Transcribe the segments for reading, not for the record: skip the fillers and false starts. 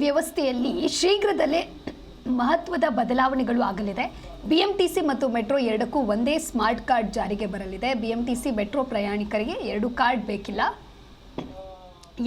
ವ್ಯವಸ್ಥೆಯಲ್ಲಿ ಶೀಘ್ರದಲ್ಲೇ ಮಹತ್ವದ ಬದಲಾವಣೆಗಳು ಆಗಲಿದೆ. ಬಿಎಂಟಿಸಿ ಮತ್ತು ಮೆಟ್ರೋ ಎರಡಕ್ಕೂ ಒಂದೇ ಸ್ಮಾರ್ಟ್ ಕಾರ್ಡ್ ಜಾರಿಗೆ ಬರಲಿದೆ. ಬಿಎಂಟಿಸಿ ಮೆಟ್ರೋ ಪ್ರಯಾಣಿಕರಿಗೆ 2 ಕಾರ್ಡ್ ಬೇಕಿಲ್ಲ,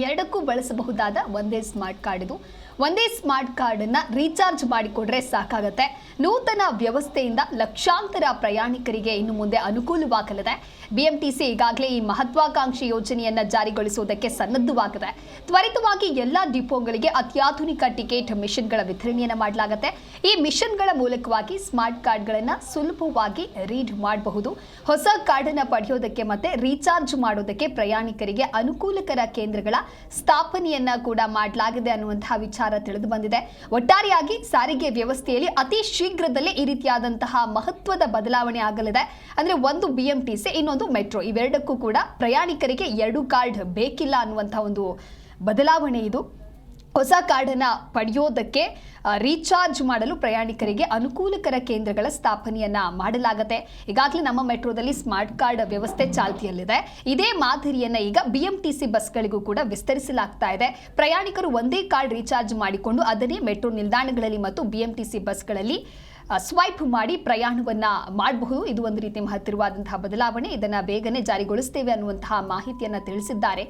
ಎರಡಕ್ಕೂ ಬಳಸಬಹುದಾದ ಒಂದೇ ಸ್ಮಾರ್ಟ್ ಕಾರ್ಡ್ ಇದು. ಒಂದೇ ಸ್ಮಾರ್ಟ್ ಕಾರ್ಡನ್ನು ರೀಚಾರ್ಜ್ ಮಾಡಿಕೊಂಡ್ರೆ ಸಾಕಾಗುತ್ತೆ. ನೂತನ ವ್ಯವಸ್ಥೆಯಿಂದ ಲಕ್ಷಾಂತರ ಪ್ರಯಾಣಿಕರಿಗೆ ಇನ್ನು ಮುಂದೆ ಅನುಕೂಲವಾಗಲಿದೆ. ಬಿಎಂಟಿಸಿ ಈಗಾಗಲೇ ಈ ಮಹತ್ವಾಕಾಂಕ್ಷಿ ಯೋಜನೆಯನ್ನು ಜಾರಿಗೊಳಿಸುವುದಕ್ಕೆ ಸನ್ನದ್ಧವಾಗಿದೆ. ತ್ವರಿತವಾಗಿ ಎಲ್ಲ ಡಿಪೋಗಳಿಗೆ ಅತ್ಯಾಧುನಿಕ ಟಿಕೆಟ್ ಮಿಷನ್ಗಳ ವಿತರಣೆಯನ್ನು ಮಾಡಲಾಗುತ್ತೆ. ಈ ಮಿಷನ್ಗಳ ಮೂಲಕವಾಗಿ ಸ್ಮಾರ್ಟ್ ಕಾರ್ಡ್ಗಳನ್ನು ಸುಲಭವಾಗಿ ರೀಡ್ ಮಾಡಬಹುದು. ಹೊಸ ಕಾರ್ಡನ್ನು ಪಡೆಯೋದಕ್ಕೆ ಮತ್ತೆ ರೀಚಾರ್ಜ್ ಮಾಡೋದಕ್ಕೆ ಪ್ರಯಾಣಿಕರಿಗೆ ಅನುಕೂಲಕರ ಕೇಂದ್ರಗಳ ಸ್ಥಾಪನೆಯನ್ನ ಕೂಡ ಮಾಡಲಾಗಿದೆ ಅನ್ನುವಂತಹ ವಿಚಾರ ತಿಳಿದು ಬಂದಿದೆ. ಒಟ್ಟಾರೆಯಾಗಿ ಸಾರಿಗೆ ವ್ಯವಸ್ಥೆಯಲ್ಲಿ ಅತಿ ಶೀಘ್ರದಲ್ಲೇ ಈ ರೀತಿಯಾದಂತಹ ಮಹತ್ವದ ಬದಲಾವಣೆ ಆಗಲಿದೆ. ಅಂದ್ರೆ ಒಂದು ಬಿಎಂಟಿಸಿ, ಇನ್ನೊಂದು ಮೆಟ್ರೋ, ಇವೆರಡಕ್ಕೂ ಕೂಡ ಪ್ರಯಾಣಿಕರಿಗೆ 2 ಕಾರ್ಡ್ ಬೇಕಿಲ್ಲ ಅನ್ನುವಂತಹ ಒಂದು ಬದಲಾವಣೆ ಇದು. ಹೊಸ ಕಾರ್ಡನ್ನು ಪಡೆಯೋದಕ್ಕೆ ರೀಚಾರ್ಜ್ ಮಾಡಲು ಪ್ರಯಾಣಿಕರಿಗೆ ಅನುಕೂಲಕರ ಕೇಂದ್ರಗಳ ಸ್ಥಾಪನೆಯನ್ನ ಮಾಡಲಾಗುತ್ತೆ. ಈಗಾಗಲೇ ನಮ್ಮ ಮೆಟ್ರೋದಲ್ಲಿ ಸ್ಮಾರ್ಟ್ ಕಾರ್ಡ್ ವ್ಯವಸ್ಥೆ ಚಾಲ್ತಿಯಲ್ಲಿದೆ. ಇದೇ ಮಾದರಿಯನ್ನ ಈಗ ಬಿಎಂಟಿಸಿ ಬಸ್ಗಳಿಗೂ ಕೂಡ ವಿಸ್ತರಿಸಲಾಗ್ತಾ ಇದೆ. ಪ್ರಯಾಣಿಕರು ಒಂದೇ ಕಾರ್ಡ್ ರೀಚಾರ್ಜ್ ಮಾಡಿಕೊಂಡು ಅದನ್ನೇ ಮೆಟ್ರೋ ನಿಲ್ದಾಣಗಳಲ್ಲಿ ಮತ್ತು ಬಿಎಂಟಿಸಿ ಬಸ್ಗಳಲ್ಲಿ ಸ್ವೈಪ್ ಮಾಡಿ ಪ್ರಯಾಣವನ್ನ ಮಾಡಬಹುದು. ಇದು ಒಂದು ರೀತಿ ಮಹತ್ತರವಾದಂತಹ ಬದಲಾವಣೆ. ಇದನ್ನ ಬೇಗನೆ ಜಾರಿಗೊಳಿಸುತ್ತೇವೆ ಅನ್ನುವಂತಹ ಮಾಹಿತಿಯನ್ನ ತಿಳಿಸಿದ್ದಾರೆ.